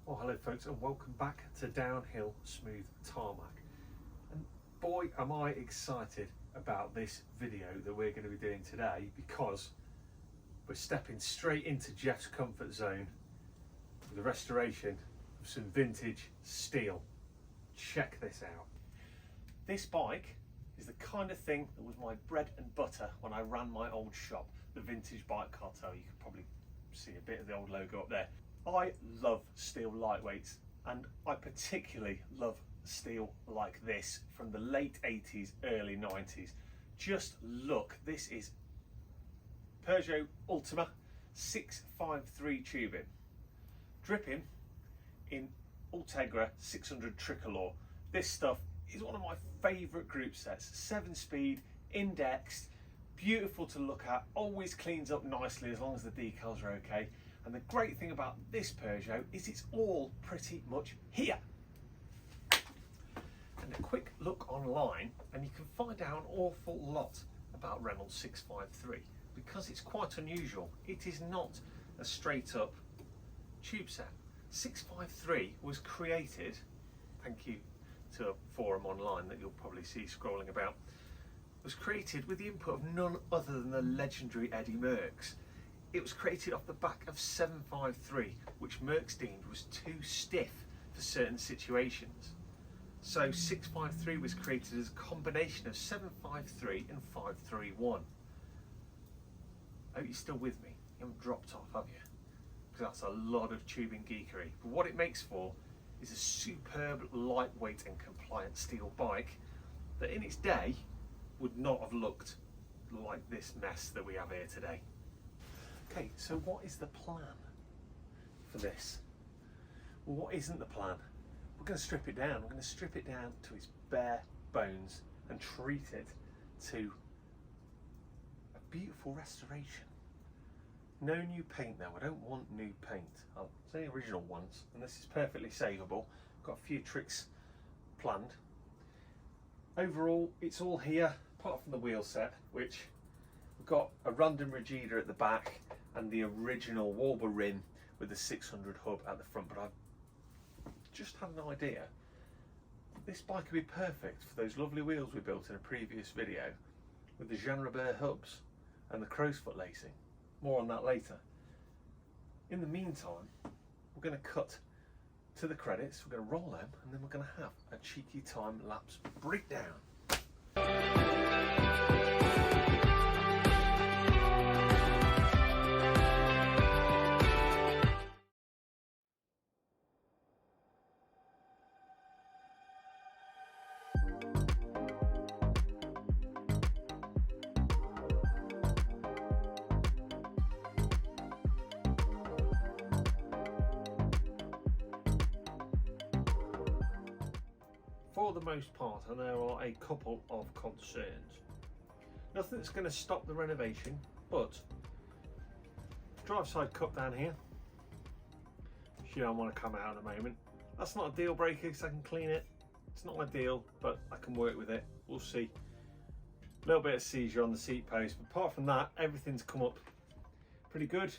Well, hello folks, and welcome back to Downhill Smooth Tarmac. And boy am I excited about this video that we're going to be doing today, because we're stepping straight into Jeff's comfort zone with the restoration of some vintage steel. Check this out. This bike is the kind of thing that was my bread and butter when I ran my old shop, the Vintage Bike Cartel. You can probably see a bit of the old logo up there. I love steel lightweights, and I particularly love steel like this from the late 80s, early 90s. Just look, this is Peugeot Ultima 653 tubing, dripping in ultegra 600 tricolour. This stuff is one of my favourite group sets. 7-speed, indexed, beautiful to look at, always cleans up nicely as long as the decals are okay. And the great thing about this Peugeot is it's all pretty much here. And a quick look online and you can find out an awful lot about Reynolds 653, because it's quite unusual. It is not a straight up tube set. 653 was created, thank you to a forum online that you'll probably see scrolling about, was created with the input of none other than the legendary Eddie Merckx. It was created off the back of 753, which Merckx deemed was too stiff for certain situations. So 653 was created as a combination of 753 and 531. I hope you're still with me. You haven't dropped off, have you? Because that's a lot of tubing geekery. But what it makes for is a superb, lightweight and compliant steel bike that in its day would not have looked like this mess that we have here today. Okay, so what is the plan for this? Well, what isn't the plan? We're going to strip it down. We're going to strip it down to its bare bones and treat it to a beautiful restoration. No new paint though. I don't want new paint. I'll say original ones, and this is perfectly savable. Got a few tricks planned. Overall, it's all here, apart from the wheel set, which we've got a random Regida at the back and the original Walber rim with the 600 hub at the front. But I've just had an idea. This bike would be perfect for those lovely wheels we built in a previous video with the Jean Robert hubs and the crow's foot lacing. More on that later. In the meantime, we're going to cut to the credits, we're going to roll them, and then we're going to have a cheeky time-lapse breakdown. For the most part, and there are a couple of concerns. Nothing that's going to stop the renovation, but drive side cup down here, which you don't want to come out at the moment. That's not a deal breaker because I can clean it. It's not ideal, but I can work with it. We'll see. A little bit of seizure on the seat post, but apart from that, everything's come up pretty good.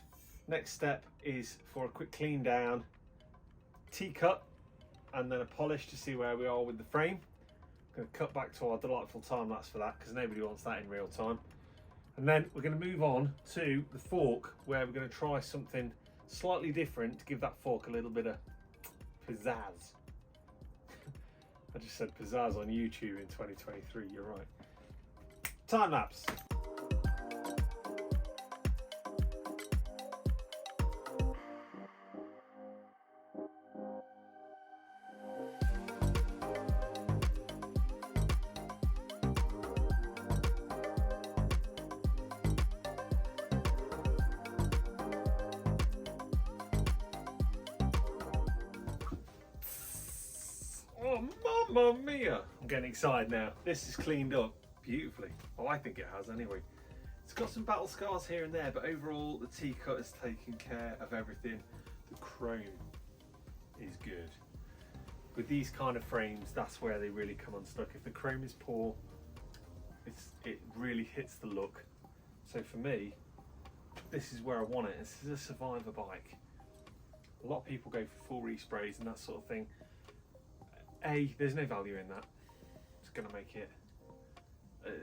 Next step is for a quick clean down, T-cut, and then a polish to see where we are with the frame. I'm going to cut back to our delightful time lapse for that, because nobody wants that in real time. And then we're going to move on to the fork, where we're going to try something slightly different to give that fork a little bit of pizzazz. I just said pizzazz on YouTube in 2023, you're right. Time lapse. Oh, mamma mia! I'm getting excited now. This is cleaned up beautifully. Well, I think it has anyway. It's got some battle scars here and there, but overall the T-cut has taken care of everything. The chrome is good. With these kind of frames, that's where they really come unstuck. If the chrome is poor, it really hits the look. So for me, this is where I want it. This is a survivor bike. A lot of people go for full resprays and that sort of thing. A, there's no value in that. It's going to make it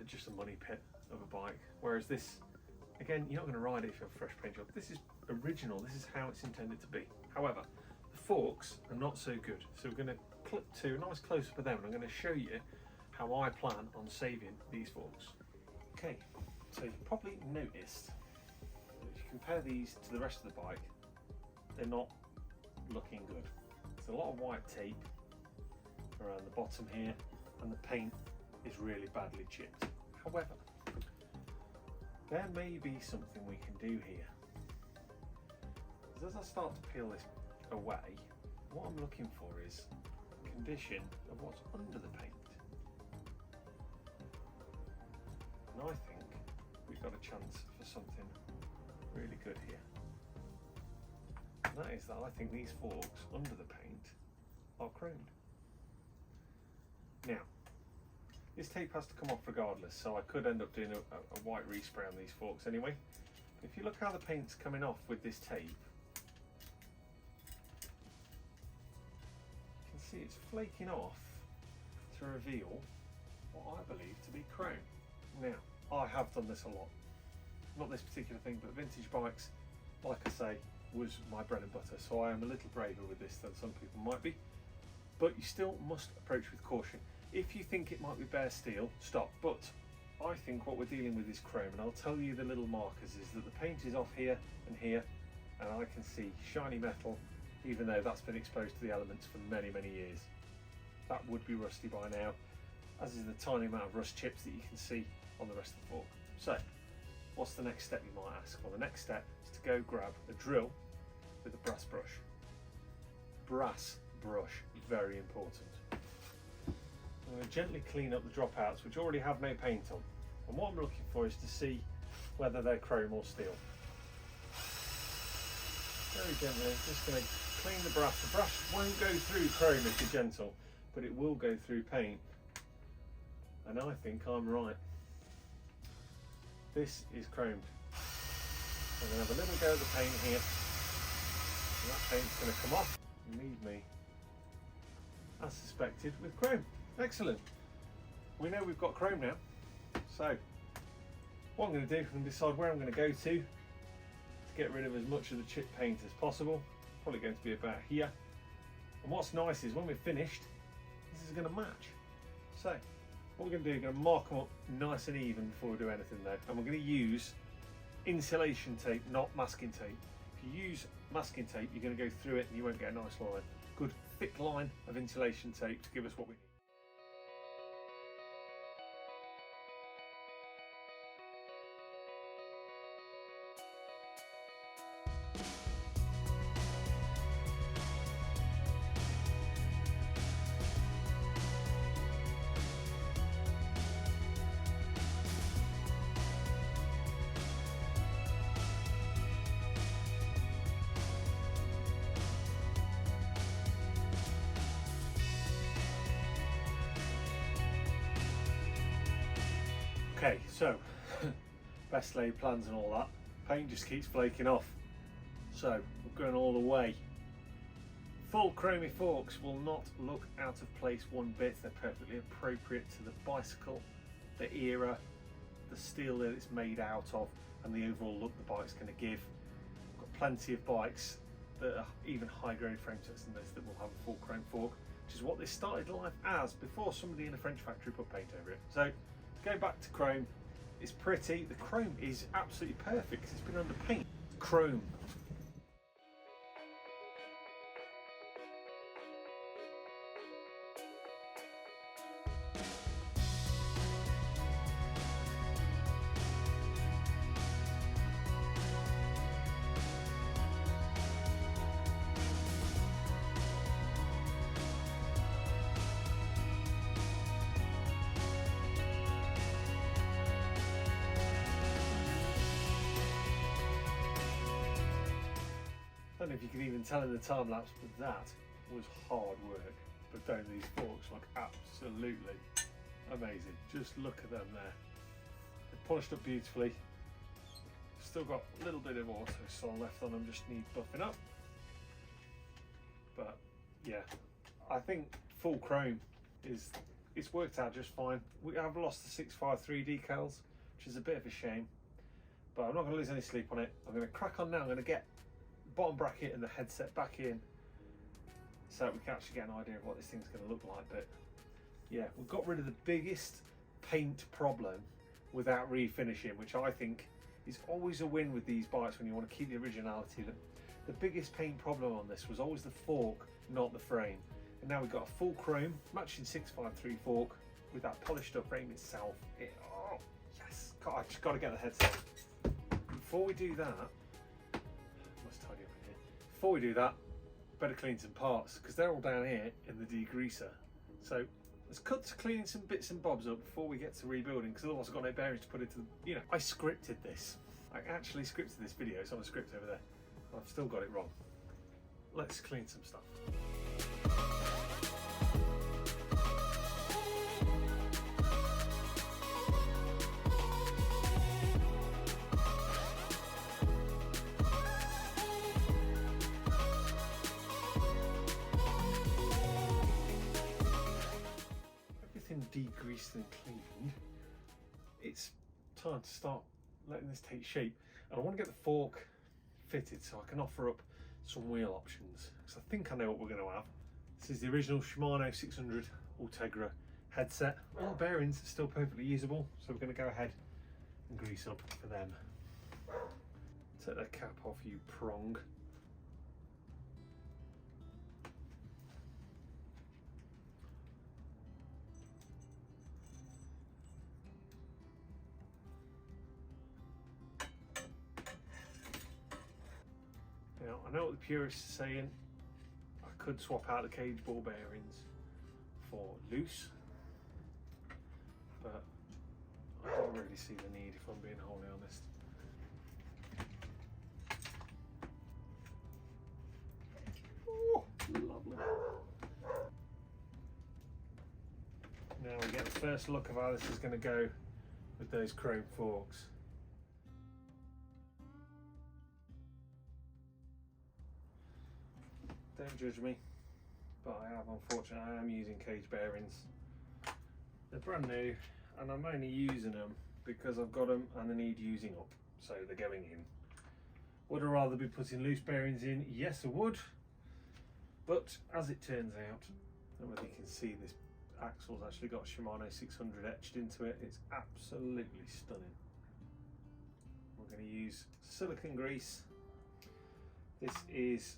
just a money pit of a bike. Whereas this, again, you're not going to ride it if you have a fresh paint job. This is original. This is how it's intended to be. However, the forks are not so good. So we're going to clip to a nice close-up of them, and I'm going to show you how I plan on saving these forks. Okay, so you've probably noticed that if you compare these to the rest of the bike, they're not looking good. There's a lot of white tape around the bottom here, and the paint is really badly chipped. However, there may be something we can do here. As I start to peel this away, what I'm looking for is condition of what's under the paint. And I think we've got a chance for something really good here. And that is that I think these forks under the paint are chromed. Now, this tape has to come off regardless, so I could end up doing a white respray on these forks anyway. If you look how the paint's coming off with this tape, you can see it's flaking off to reveal what I believe to be chrome. Now, I have done this a lot. Not this particular thing, but vintage bikes, like I say, was my bread and butter, so I am a little braver with this than some people might be. But you still must approach with caution. If you think it might be bare steel, stop. But I think what we're dealing with is chrome, and I'll tell you the little markers is that the paint is off here and here, and I can see shiny metal, even though that's been exposed to the elements for many, many years. That would be rusty by now, as is the tiny amount of rust chips that you can see on the rest of the fork. So, what's the next step, you might ask? Well, the next step is to go grab a drill with a brass brush. Brass brush, very important. I'm going to gently clean up the dropouts, which already have no paint on. And what I'm looking for is to see whether they're chrome or steel. Very gently, just going to clean the brass. The brass won't go through chrome if you're gentle, but it will go through paint. And I think I'm right. This is chromed. I'm going to have a little go at the paint here. And that paint's going to come off and leave me, as suspected, with chrome. Excellent. We know we've got chrome now. So, what I'm going to do, I'm going to decide where I'm going to go to get rid of as much of the chip paint as possible. Probably going to be about here. And what's nice is when we're finished, this is going to match. So, what we're going to do, we're going to mark them up nice and even before we do anything though. And we're going to use insulation tape, not masking tape. If you use masking tape, you're going to go through it and you won't get a nice line. Good thick line of insulation tape to give us what we need. Okay, so best laid plans and all that. Paint just keeps flaking off. So we're going all the way. Full chromy forks will not look out of place one bit. They're perfectly appropriate to the bicycle, the era, the steel that it's made out of, and the overall look the bike's going to give. We've got plenty of bikes that are even high grade frame sets than this that will have a full chrome fork, which is what this started life as before somebody in a French factory put paint over it. So going back to chrome, it's pretty. The chrome is absolutely perfect because it's been under paint. Chrome. I don't know if you can even tell in the time lapse, but that was hard work. But don't these forks look absolutely amazing. Just look at them there. They're polished up beautifully. Still got a little bit of auto sol left on them, just need buffing up. yeah, I think full chrome it's worked out just fine. We have lost the 653 decals, which is a bit of a shame, but I'm not going to lose any sleep on it. I'm going to crack on now. I'm going to get the bottom bracket and the headset back in so that we can actually get an idea of what this thing's going to look like. But yeah, we've got rid of the biggest paint problem without refinishing, which I think is always a win with these bikes when you want to keep the originality. The biggest paint problem on this was always the fork, not the frame. And now we've got a full chrome matching 653 fork with that polished up frame itself. Oh yes, God, I just got to get the headset. Before we do that, let's tidy up in here. Before we do that, better clean some parts because they're all down here in the degreaser. So let's cut to cleaning some bits and bobs up before we get to rebuilding, because otherwise I've got no bearings to put into the, you know, I scripted this. I actually scripted this video. It's on a script over there. I've still got it wrong. Let's clean some stuff. Degreased and cleaned, it's time to start letting this take shape, and I want to get the fork fitted so I can offer up some wheel options, because I think I know what we're going to have. This is the original Shimano 600 Ultegra headset. All the bearings are still perfectly usable, so we're going to go ahead and grease up for them. Take the cap off, you prong. Now, I know what the purists are saying. I could swap out the cage ball bearings for loose, but I don't really see the need, if I'm being wholly honest. Oh, lovely. Now we get the first look of how this is going to go with those chrome forks. Don't judge me, but I am using cage bearings. They're brand new and I'm only using them because I've got them and they need using up, so they're going in. Would I rather be putting loose bearings in? Yes, I would, but as it turns out, I don't know whether you can see, this axle's actually got Shimano 600 etched into it. It's absolutely stunning. We're going to use silicone grease. This is,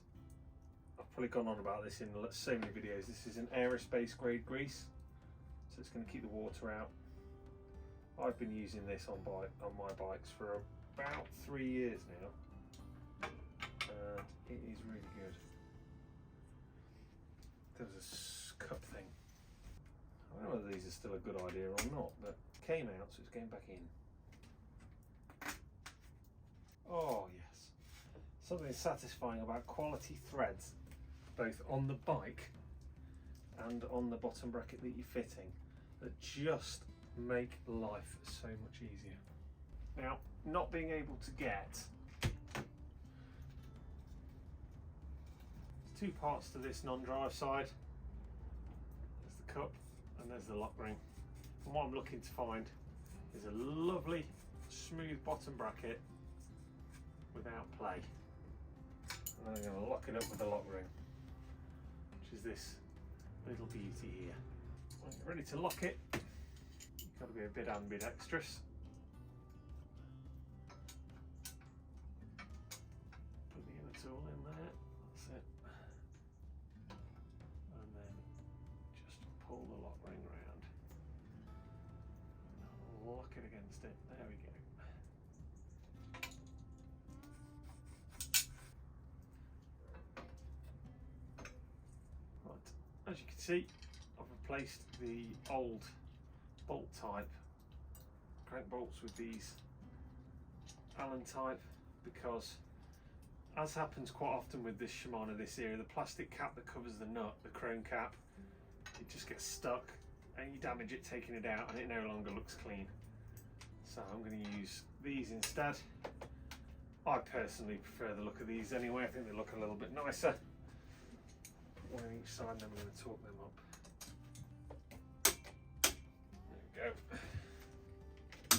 I've probably gone on about this in so many videos. This is an aerospace grade grease, so it's going to keep the water out. I've been using this on my bikes for about 3 years now, and it is really good. There was a cup thing. I don't know whether these are still a good idea or not, but it came out, so it's going back in. Oh yes, something satisfying about quality threads, both on the bike and on the bottom bracket that you're fitting, that just make life so much easier. Now, not being able to get, there's two parts to this non-drive side. There's the cup and there's the lock ring. And what I'm looking to find is a lovely smooth bottom bracket without play. And then I'm going to lock it up with the lock ring, which is this little beauty here. When you're ready to lock it, you've got to be a bit ambidextrous. Put the inner tool in there, that's it. And then just pull the lock ring round. And lock it against it, there we go. As you can see, I've replaced the old bolt type crank bolts with these Allen type, because, as happens quite often with this Shimano this era, the plastic cap that covers the nut, the chrome cap, it just gets stuck and you damage it taking it out and it no longer looks clean. So I'm going to use these instead. I personally prefer the look of these anyway. I think they look a little bit nicer. one on each side, and then we're going to torque them up. There we go.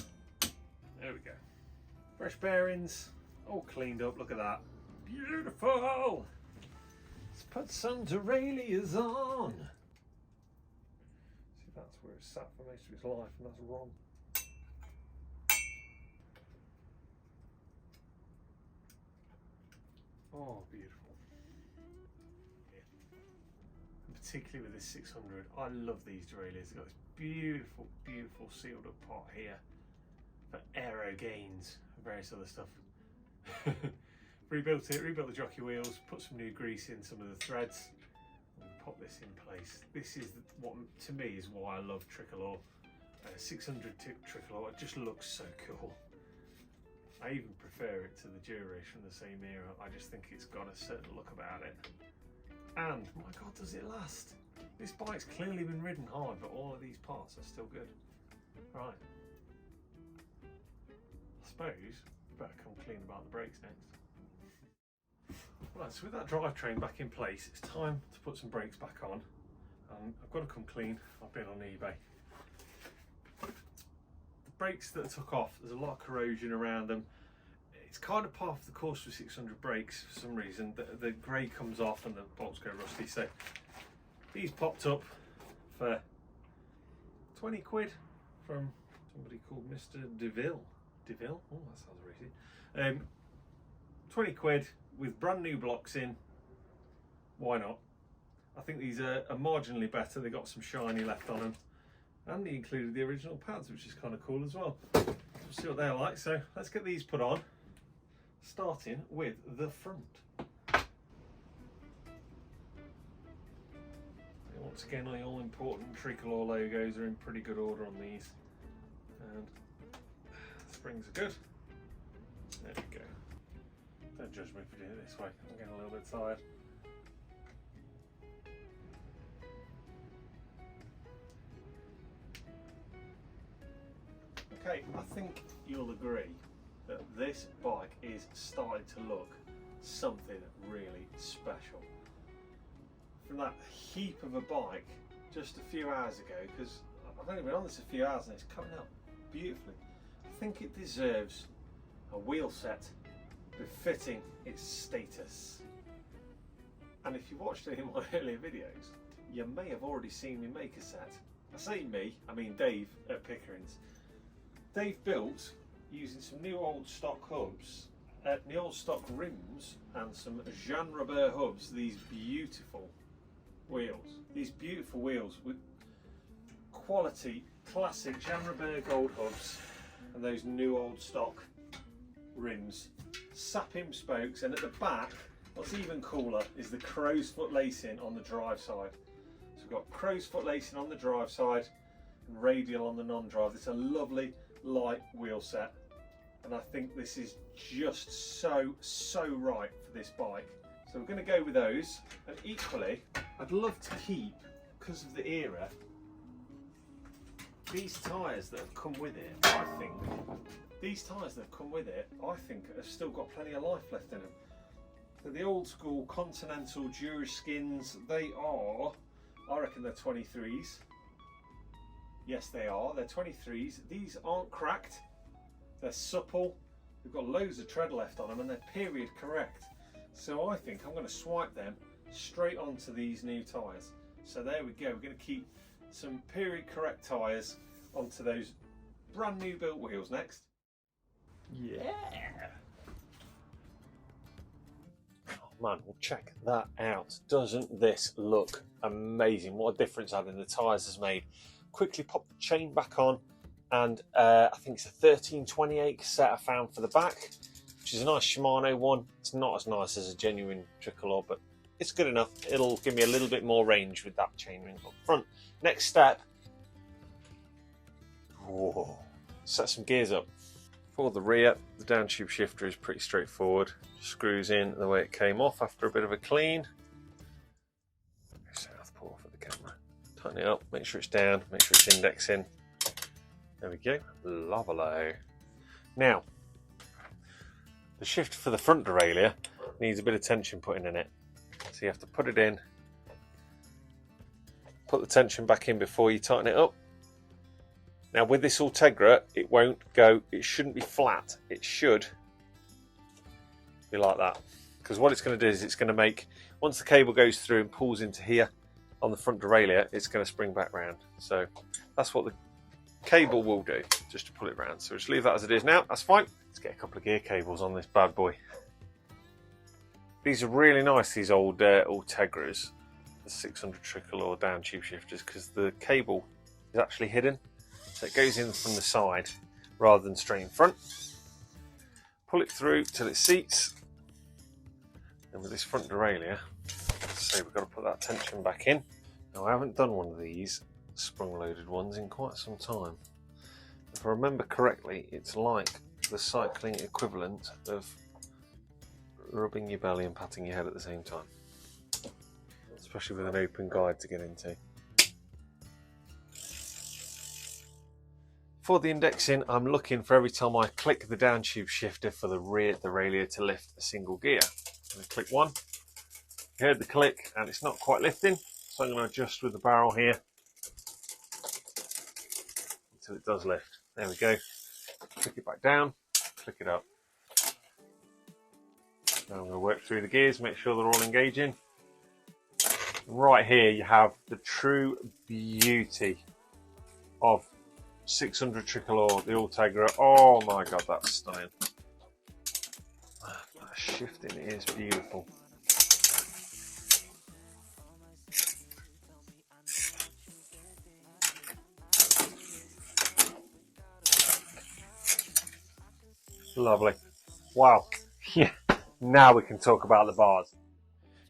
There we go. Fresh bearings, all cleaned up, look at that. Beautiful! Let's put some derailleurs on. See, that's where it's sat for most of its life, and that's wrong. Oh, beautiful. And particularly with this 600, I love these derailleurs. They've got this beautiful, beautiful sealed up pot here for aero gains and various other stuff. Rebuilt it, rebuilt the jockey wheels, put some new grease in some of the threads, and pop this in place. This is what, to me, is why I love tricolour. 600 tricolour, it just looks so cool. I even prefer it to the Duras from the same era. I just think it's got a certain look about it. And my God, does it last? This bike's clearly been ridden hard, but all of these parts are still good. Right. I suppose we better come clean about the brakes next. Right, so with that drivetrain back in place, it's time to put some brakes back on. I've got to come clean. I've been on eBay. The brakes that I took off, there's a lot of corrosion around them. It's kind of part of the course with 600 brakes for some reason. The grey comes off and the bolts go rusty. So these popped up for 20 quid from somebody called Mr. DeVille. DeVille? Oh, that sounds racy. 20 quid with brand new blocks in. Why not? I think these are marginally better. They got some shiny left on them. And they included the original pads, which is kind of cool as well. We'll see what they're like. So let's get these put on, starting with the front. And once again, the all important tricolour logos are in pretty good order on these. And the springs are good. There we go. Don't judge me for doing it this way. I'm getting a little bit tired. Okay, I think you'll agree that this bike is starting to look something really special. From that heap of a bike just a few hours ago, because I've only been on this a few hours and it's coming up beautifully. I think it deserves a wheel set befitting its status. And if you watched any of my earlier videos, you may have already seen me make a set. I say me, I mean Dave at Pickering's. They've built, using some new old stock hubs, new old stock rims and some Jean Robert hubs, these beautiful wheels. These beautiful wheels with quality, classic Jean Robert gold hubs and those new old stock rims. Sapim spokes, and at the back, what's even cooler is the crow's foot lacing on the drive side. So we've got crow's foot lacing on the drive side and radial on the non-drive. It's a lovely light wheel set, and I think this is just so right for this bike. So we're going to go with those, and equally I'd love to keep, because of the era, these tyres that have come with it. I think these tyres that have come with it, I think have still got plenty of life left in them. So the old school Continental Dura skins, they are, I reckon they're 23s. Yes, they are. They're 23s. These aren't cracked. They're supple. They've got loads of tread left on them, and they're period correct. So I think I'm going to swipe them straight onto these new tyres. So there we go. We're going to keep some period correct tyres onto those brand new built wheels next. Yeah. Oh man, well check that out. Doesn't this look amazing? What a difference adding the tyres has made. Quickly pop the chain back on, and I think it's a 1328 cassette I found for the back, which is a nice Shimano one. It's not as nice as a genuine tricolour, but it's good enough. It'll give me a little bit more range with that chainring up front. Next step, whoa, set some gears up. For the rear, the down tube shifter is pretty straightforward. Screws in the way it came off after a bit of a clean. Southpaw for the camera. Tighten it up, make sure it's down, make sure it's indexing. There we go, lovely. Now, the shift for the front derailleur needs a bit of tension putting in it. So you have to put it in put the tension back in before you tighten it up. Now with this ultegra, it won't go, it shouldn't be flat, it should be like that. Because what it's going to do is it's going to make, once the cable goes through and pulls into here on the front derailleur, it's going to spring back round. So that's what the cable will do, just to pull it round. So just leave that as it is now, that's fine. Let's get a couple of gear cables on this bad boy. These are really nice, these old ultegras, the 600 tricolour down tube shifters, because the cable is actually hidden. So it goes in from the side rather than straight in front. Pull it through till it seats. And with this front derailleur, so we've got to put that tension back in. Now I haven't done one of these sprung loaded ones in quite some time. If I remember correctly, it's like the cycling equivalent of rubbing your belly and patting your head at the same time. Especially with an open guide to get into. For the indexing, I'm looking for every time I click the down tube shifter for the rear derailleur to lift a single gear. I'm going to click one, you heard the click and it's not quite lifting, so I'm going to adjust with the barrel here until it does lift. There we go. Click it back down, click it up. Now I'm going to work through the gears, make sure they're all engaging. Right here you have the true beauty of 600 tricolour, the ultegra. Oh my god, that's stunning. That shifting is beautiful. Lovely. Wow. Yeah. Now we can talk about the bars.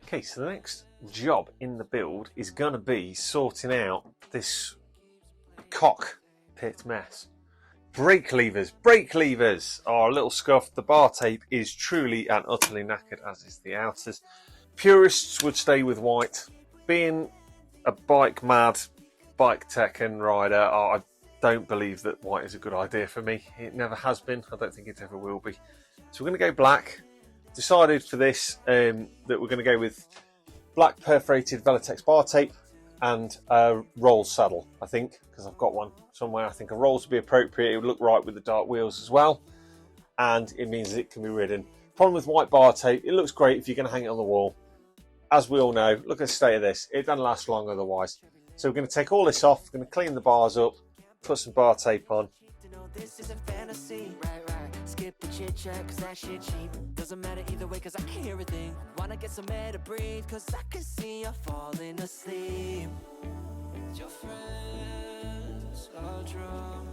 Okay, so the next job in the build is going to be sorting out this cockpit mess. Brake levers are a little scuffed. The bar tape is truly and utterly knackered, as is the outers. Purists would stay with white. Being a bike mad, bike tech and rider, I don't believe that white is a good idea for me. It never has been. I don't think it ever will be. So we're going to go black. Decided for this that we're going to go with black perforated Velitex bar tape and a Rolls saddle, I think, because I've got one somewhere. I think a Rolls would be appropriate. It would look right with the dark wheels as well, and it means that it can be ridden. Problem with white bar tape, it looks great if you're going to hang it on the wall. As we all know, look at the state of this. It doesn't last long otherwise. So we're going to take all this off, we're going to clean the bars up, put some bar tape on. This isn't fantasy, right. Skip the chit chat, cause that shit cheap. Doesn't matter either way, cause I can hear a thing. Wanna get some air to breathe, cause I can see you falling asleep. Your friends are drunk,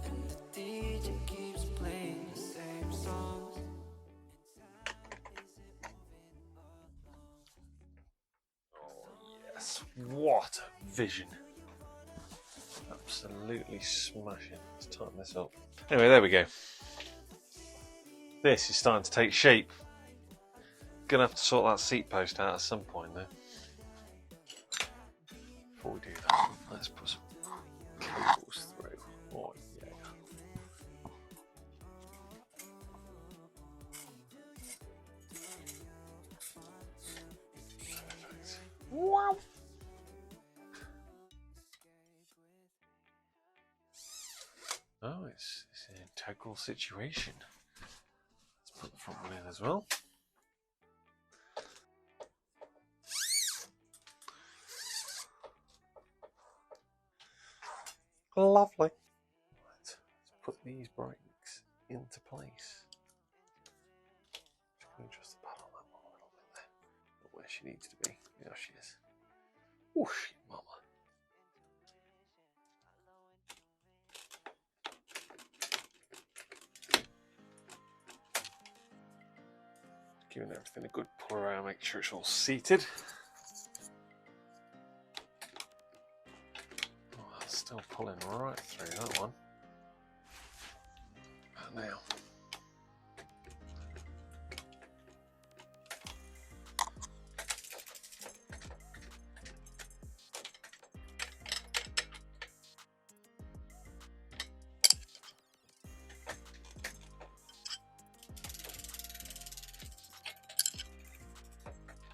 and the DJ keeps playing the same songs. Oh yes, what a vision. Absolutely smashing. Let's tighten this up. Anyway, there we go. This is starting to take shape. Gonna have to sort that seat post out at some point though. Before we do that, let's put some cables through. Oh yeah. Perfect. Wow. Oh, it's an integral situation. Let's put the front one in as well. Lovely. Right, let's put these brakes into place. Just going to adjust the pad on that one a little bit there. Not where she needs to be. There she is. Whoosh, mama. Giving everything a good pull around, make sure it's all seated. Oh, that's still pulling right through that one. And now.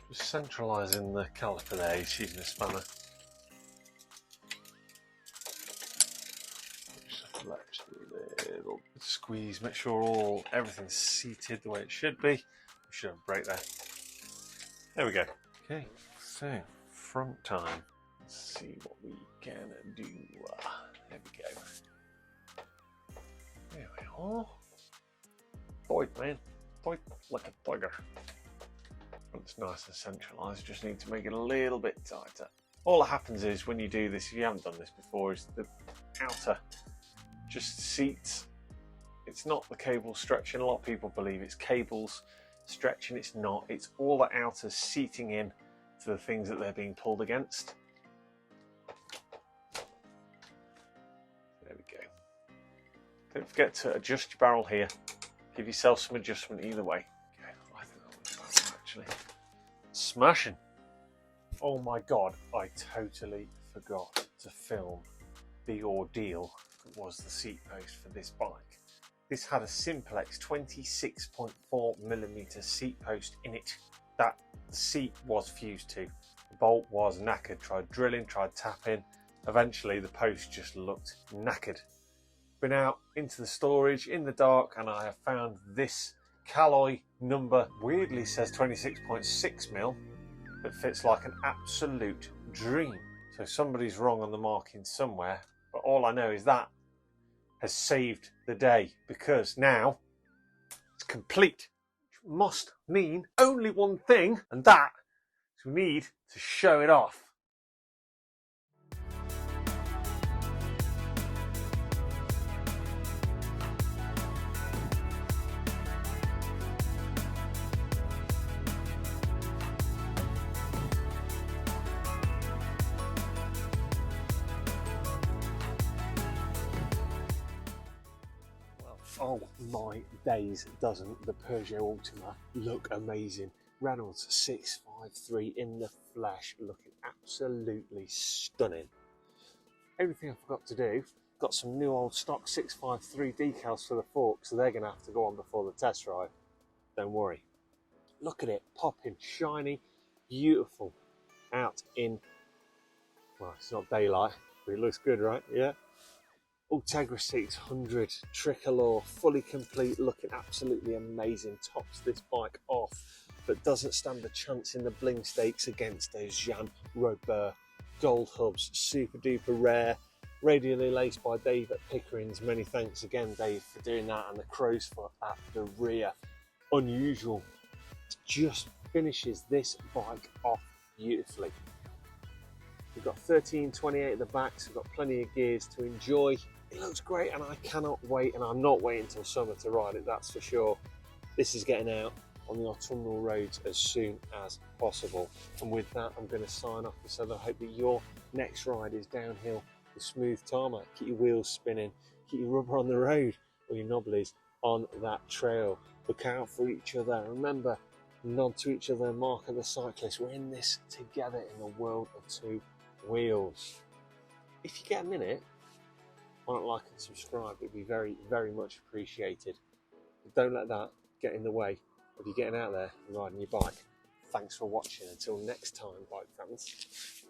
Just centralising the caliper there, he's using a spanner. little squeeze, make sure everything's seated the way it should be. We should have a brake there. There we go. Okay, so front time. Let's see what we can do. There we go. There we are. Tight, man. Tight like a tiger. It's nice and centralised, just need to make it a little bit tighter. All that happens is when you do this, if you haven't done this before, is the outer just seats. It's not the cable stretching. A lot of people believe it's cables stretching. It's not. It's all the outer seating in to the things that they're being pulled against. There we go. Don't forget to adjust your barrel here. Give yourself some adjustment either way. Okay, I think that looks better actually. Smashing. Oh my god, I totally forgot to film the ordeal that was the seat post for this bike. This had a Simplex 26.4mm seat post in it that the seat was fused to. The bolt was knackered. Tried drilling, tried tapping. Eventually the post just looked knackered. Been out into the storage in the dark and I have found this Calloy number. Weirdly says 26.6mm, but fits like an absolute dream. So somebody's wrong on the marking somewhere, but all I know is that has saved the day because now it's complete. Which must mean only one thing, and that is we need to show it off. Oh my days, doesn't the Peugeot Ultima look amazing? Reynolds 653 in the flesh, looking absolutely stunning. Everything I forgot to do, got some new old stock 653 decals for the forks, so they're going to have to go on before the test ride. Don't worry. Look at it, popping, shiny, beautiful. Out in, well, it's not daylight, but it looks good, right? Yeah. Ultegra 600 tricolour, fully complete, looking absolutely amazing. Tops this bike off, but doesn't stand a chance in the bling stakes against those Jean Robert gold hubs. Super duper rare, radially laced by Dave at Pickering's. Many thanks again, Dave, for doing that. And the crow's foot at the rear, unusual. Just finishes this bike off beautifully. We've got 1328 at the back, so we've got plenty of gears to enjoy. It looks great and I cannot wait, and I'm not waiting until summer to ride it, that's for sure. This is getting out on the autumnal roads as soon as possible. And with that, I'm going to sign off and say that I hope that your next ride is downhill with smooth tarmac. Keep your wheels spinning, keep your rubber on the road or your knobblies on that trail. Look out for each other. Remember, nod to each other, mark of the cyclist. We're in this together in the world of two wheels. If you get a minute, why not like and subscribe? It'd be very, very much appreciated. But don't let that get in the way of you getting out there and riding your bike. Thanks for watching. Until next time, bike fans.